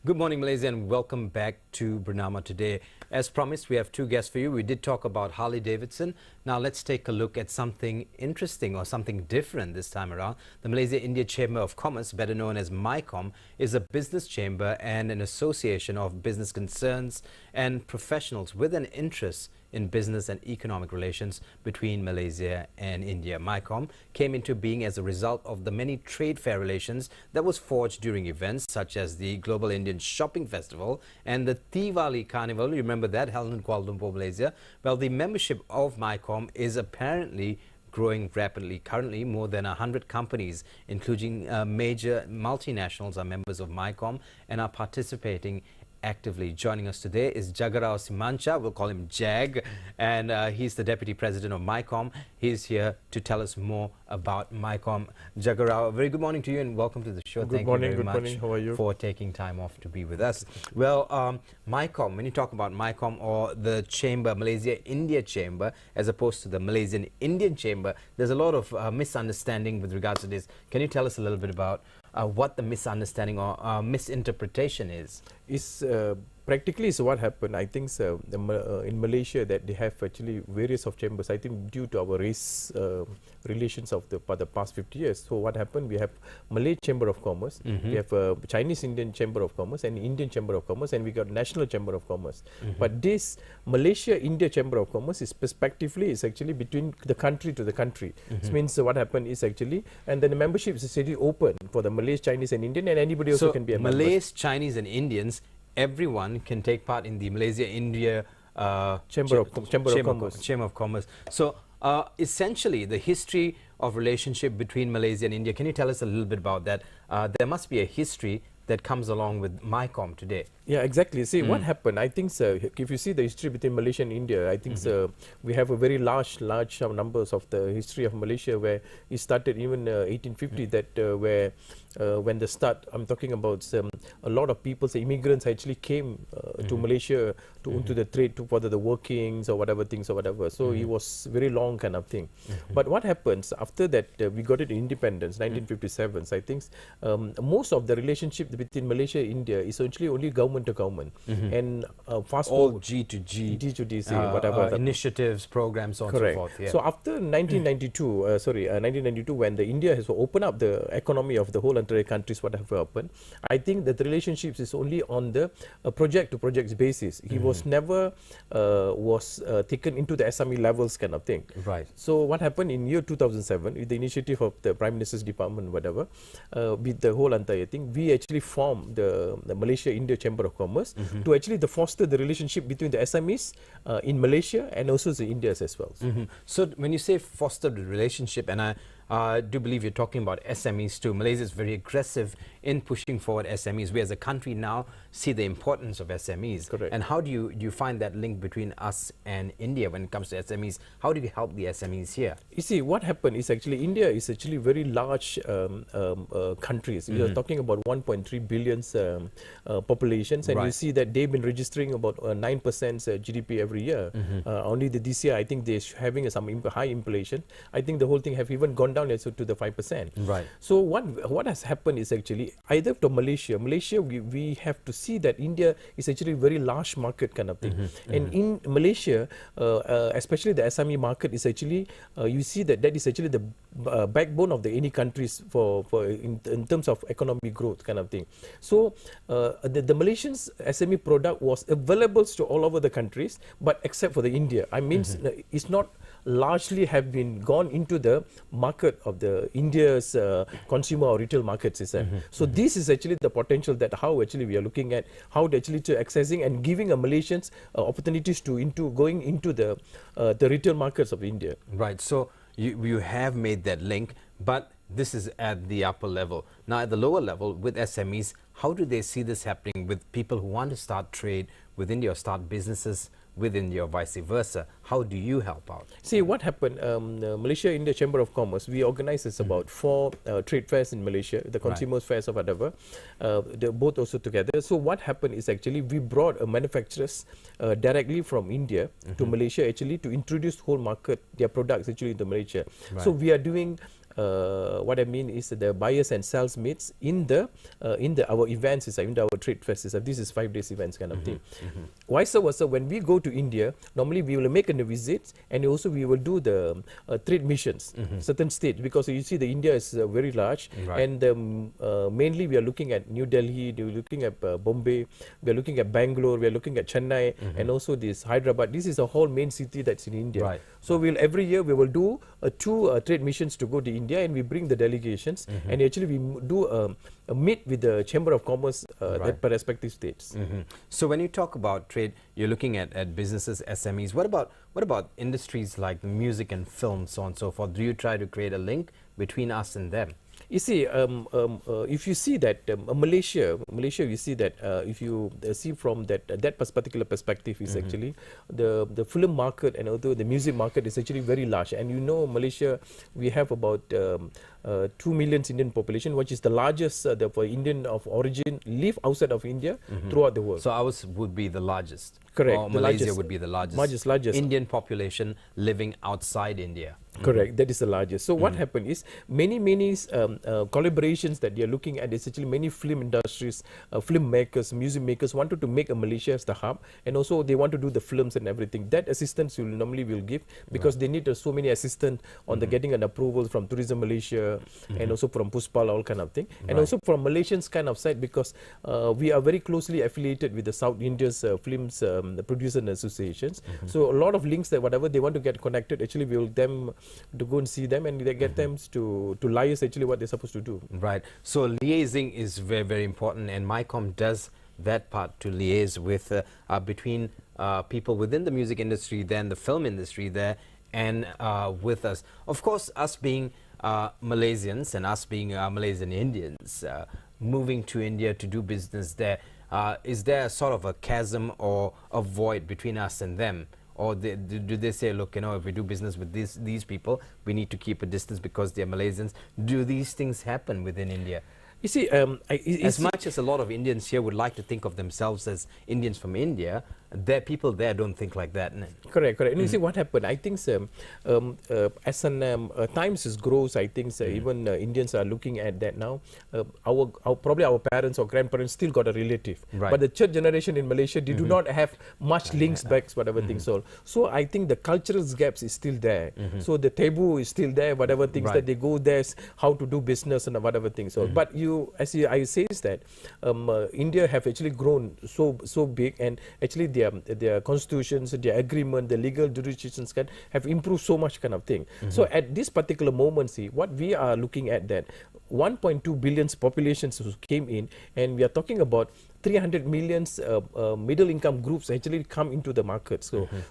Good morning, Malaysia, and welcome back to Bernama today. As promised, we have two guests for you. We did talk about Harley Davidson. Now let's take a look at something interesting or something different this time around. The Malaysia-India Chamber of Commerce, better known as MyCom, is a business chamber and an association of business concerns and professionals with an interest in business and economic relations between Malaysia and India. MyCom came into being as a result of the many trade fair relations that was forged during events such as the Global Indian Shopping Festival and the Diwali Carnival. You remember that, held in Kuala Lumpur, Malaysia? Well, the membership of MyCom is apparently growing rapidly. Currently, more than 100 companies, including major multinationals, are members of MyCom and are participating actively. Joining us today is Jagarao Simancha, we'll call him Jag, and he's the Deputy President of MyCom. He's here to tell us more about MyCom. Jagarao, a very good morning to you and welcome to the show. Good morning, how are you? For taking time off to be with us. Well, MyCom, when you talk about MyCom or the chamber, Malaysia-India Chamber, as opposed to the Malaysian-Indian Chamber, there's a lot of misunderstanding with regards to this. Can you tell us a little bit about what the misunderstanding or misinterpretation is? Practically is what happened. I think in Malaysia that they have actually various of chambers. I think due to our race relations of the past 50 years. So what happened? We have Malay Chamber of Commerce, we have Chinese Indian Chamber of Commerce, and Indian Chamber of Commerce, and we got National Chamber of Commerce. But this Malaysia India Chamber of Commerce is perspectively is actually between the country to the country. This means what happened is actually, and then the membership is actually open for the Malays, Chinese, and Indian, and anybody also can be a member. Malays, Chinese, and Indians, everyone can take part in the Malaysia-India Chamber of Commerce. So essentially, the history of relationship between Malaysia and India, can you tell us a little bit about that? There must be a history that comes along with MyCom today. Yeah, exactly. See, what happened, I think, if you see the history between Malaysia and India, I think we have a very large numbers of the history of Malaysia, where it started even 1850, that where when the start, I'm talking about a lot of people, immigrants actually came to Malaysia into the trade, for the workings or whatever things or whatever. So it was very long kind of thing. But what happens after that, we got it independence, 1957. So I think most of the relationship between Malaysia and India is actually only government to government, and fast forward G to G, whatever initiatives, programs, so on and so forth. Yeah. So after 1992, when the India has opened up the economy of the whole entire countries, what have happened, I think that the relationships is only on the project to project basis. He was never taken into the SME levels kind of thing. Right. So what happened in year 2007, with the initiative of the Prime Minister's Department, whatever, with the whole entire thing, we actually formed the Malaysia-India Chamber of Commerce to actually foster the relationship between the SMEs in Malaysia and also the India as well. So when you say foster the relationship, and I do believe you're talking about SMEs too. Malaysia is very aggressive in pushing forward SMEs. We as a country now see the importance of SMEs. Correct. And how do you find that link between us and India when it comes to SMEs? How do you help the SMEs here? You see, what happened is actually India is actually very large countries. We are talking about 1.3 billion populations, and you see that they've been registering about 9% GDP every year. Only this year, I think they're having some high inflation. I think the whole thing have even gone down also to the 5%. Right. So what has happened is actually either to Malaysia, we have to see that India is actually a very large market kind of thing. And in Malaysia, especially the SME market is actually, you see that is actually the backbone of any countries in terms of economic growth kind of thing. So the Malaysians SME product was available to all over the countries, but except for the India. I mean, it's not largely have been gone into the market of the India's consumer or retail markets. So this is actually the potential that how actually we are looking at how to actually to accessing and giving a Malaysians opportunities to going into the retail markets of India. Right. So you have made that link, but this is at the upper level. Now at the lower level with SMEs, how do they see this happening with people who want to start trade with India or start businesses with India or vice versa? How do you help out? See, what happened, Malaysia-India Chamber of Commerce, we organize about 4 trade fairs in Malaysia, the consumers fairs or whatever, they're both also together. So what happened is actually we brought manufacturers directly from India to Malaysia actually to introduce whole market, their products actually into Malaysia. So we are doing what I mean is the buyers and sales meets in the our events, in our trade fest. This is 5 days events kind of thing. Vice versa, when we go to India, normally we will make a visit, and also we will do the trade missions, certain states, because you see the India is very large, and mainly we are looking at New Delhi, we are looking at Bombay, we are looking at Bangalore, we are looking at Chennai, and also this Hyderabad. This is a whole main city that's in India. So every year we will do 2 trade missions to go to India, and we bring the delegations, and actually we do a meet with the Chamber of Commerce that respective states. So when you talk about trade, you're looking at businesses, SMEs. What about industries like the music and film, so on and so forth? Do you try to create a link between us and them? You see, if you see that Malaysia, you see that if you see from that particular perspective, is actually the film market and also the music market is actually very large. And you know, Malaysia, we have about 2 million Indian population, which is the largest for Indian of origin live outside of India throughout the world. So ours would be the largest. Correct. Or Malaysia would be the largest Indian population living outside India. Correct, that is the largest. So what happened is many collaborations that you're looking at is actually many film industries, film makers, music makers wanted to make a Malaysia as the hub, and also they want to do the films and everything. That assistance you normally will give, because they need so many assistants on the getting an approval from Tourism Malaysia, and also from Puspal, all kind of thing, and also from Malaysians kind of side, because we are very closely affiliated with the South India's films producers and associations. So a lot of links that whatever they want to get connected, actually we will them to go and see them, and they get them to liaise actually what they're supposed to do. Right. So liaising is very, very important, and MyCom does that part to liaise with between people within the music industry, then the film industry there, and with us. Of course, us being Malaysians and us being Malaysian Indians, moving to India to do business there, is there a sort of a chasm or a void between us and them? Or do they say, look, you know, if we do business with these people, we need to keep a distance because they're Malaysians? Do these things happen within India? You see, as much as a lot of Indians here would like to think of themselves as Indians from India, people there don't think like that. Correct. And you see what happened, I think as times grows, I think even Indians are looking at that now. Probably our parents or grandparents still got a relative. But the third generation in Malaysia, they do not have much links back, whatever things all. So I think the cultural gaps is still there. So the taboo is still there, whatever things that they go there, how to do business and whatever things. But I say is that India have actually grown so big, and actually their constitutions, their agreement, the legal jurisdictions have improved so much kind of thing. So at this particular moment, see what we are looking at, that 1.2 billion populations who came in, and we are talking about 300 million middle income groups actually come into the market.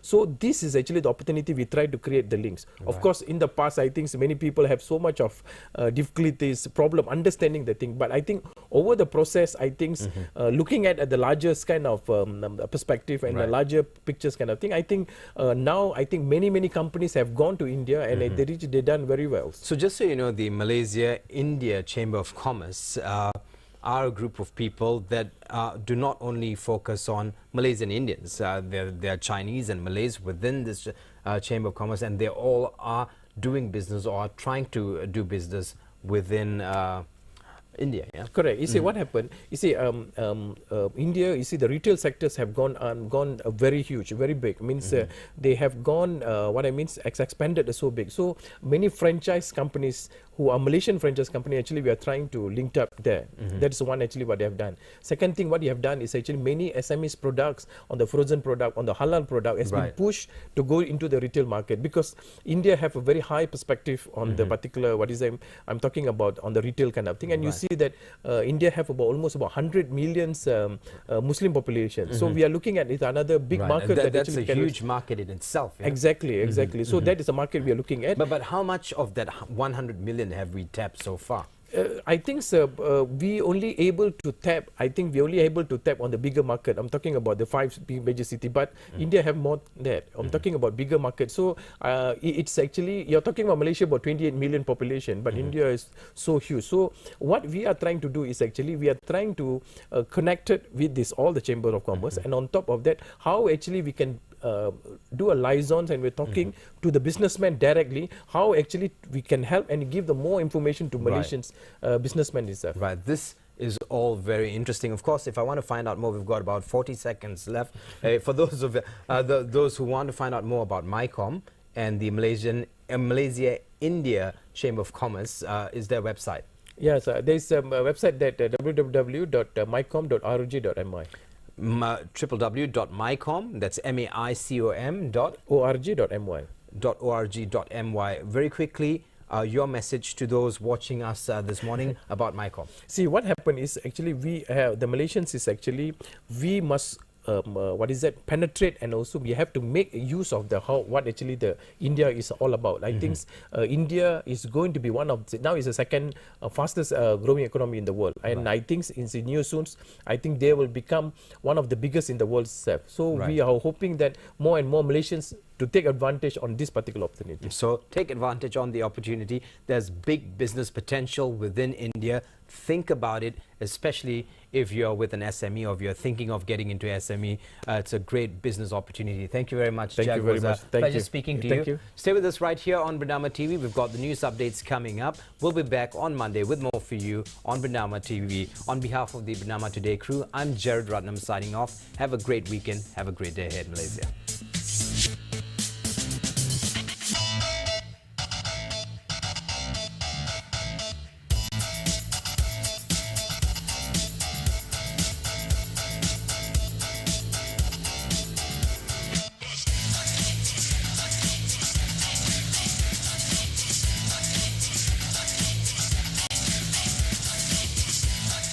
So this is actually the opportunity we try to create the links. Of course, in the past, I think many people have so much of difficulties, problem understanding the thing. But I think over the process, I think looking at the largest kind of perspective and the larger pictures kind of thing, I think now I think many companies have gone to India, and they've done very well. So just so you know, the Malaysia-India Chamber of Commerce are a group of people that do not only focus on Malaysian Indians. There are Chinese and Malays within this Chamber of Commerce, and they all are doing business or are trying to do business within India. Yeah, correct. You see what happened? You see, India. You see, the retail sectors have gone very huge, very big. Means they have gone. What I mean, expanded so big. So many franchise companies who are Malaysian franchise company, actually we are trying to link up there. That is one actually what they have done. Second thing what you have done is actually many SMEs products on the frozen product, on the halal product has been pushed to go into the retail market, because India have a very high perspective on the particular, I'm talking about on the retail kind of thing. And you see that India have almost about 100 million Muslim population. So we are looking at it another big market. That's a huge market in itself. Yeah? Exactly. So that is a market we are looking at. But how much of that 100 million have we tapped so far? I think we only able to tap. I think we only able to tap on the bigger market. I'm talking about the 5 big major city, but India have more than that. I'm talking about bigger market. So it's actually, you're talking about Malaysia about 28 million population, but India is so huge. So what we are trying to do is actually we are trying to connect it with all the Chamber of Commerce, and on top of that, how actually we can do a liaisons, and we're talking to the businessman directly how actually we can help and give the more information to Malaysians businessmen itself. Right. This is all very interesting. Of course, if I want to find out more, we've got about 40 seconds left. For those of those who want to find out more about MyCom and the Malaysia India Chamber of Commerce, is their website? Yes, there's a website that www.mycom.rg.my. www.mycom, that's MAICOM org.my. .org.my. Very quickly, your message to those watching us this morning about MyCom. See, what happened is actually we have, the Malaysians is actually, we must penetrate, and also we have to make use of the what actually the India is all about. I think India is going to be one of now is the second fastest growing economy in the world, and I think in the near soon I think they will become one of the biggest in the world itself. So we are hoping that more and more Malaysians to take advantage on this particular opportunity. So take advantage on the opportunity. There's big business potential within India. Think about it, especially if you're with an SME or if you're thinking of getting into SME. It's a great business opportunity. Thank you very much, Thank Jag. you very much. Pleasure speaking to Thank you. Stay with us right here on Bernama TV. We've got the news updates coming up. We'll be back on Monday with more for you on Bernama TV. On behalf of the Bernama Today crew, I'm Jared Ratnam signing off. Have a great weekend. Have a great day ahead, Malaysia.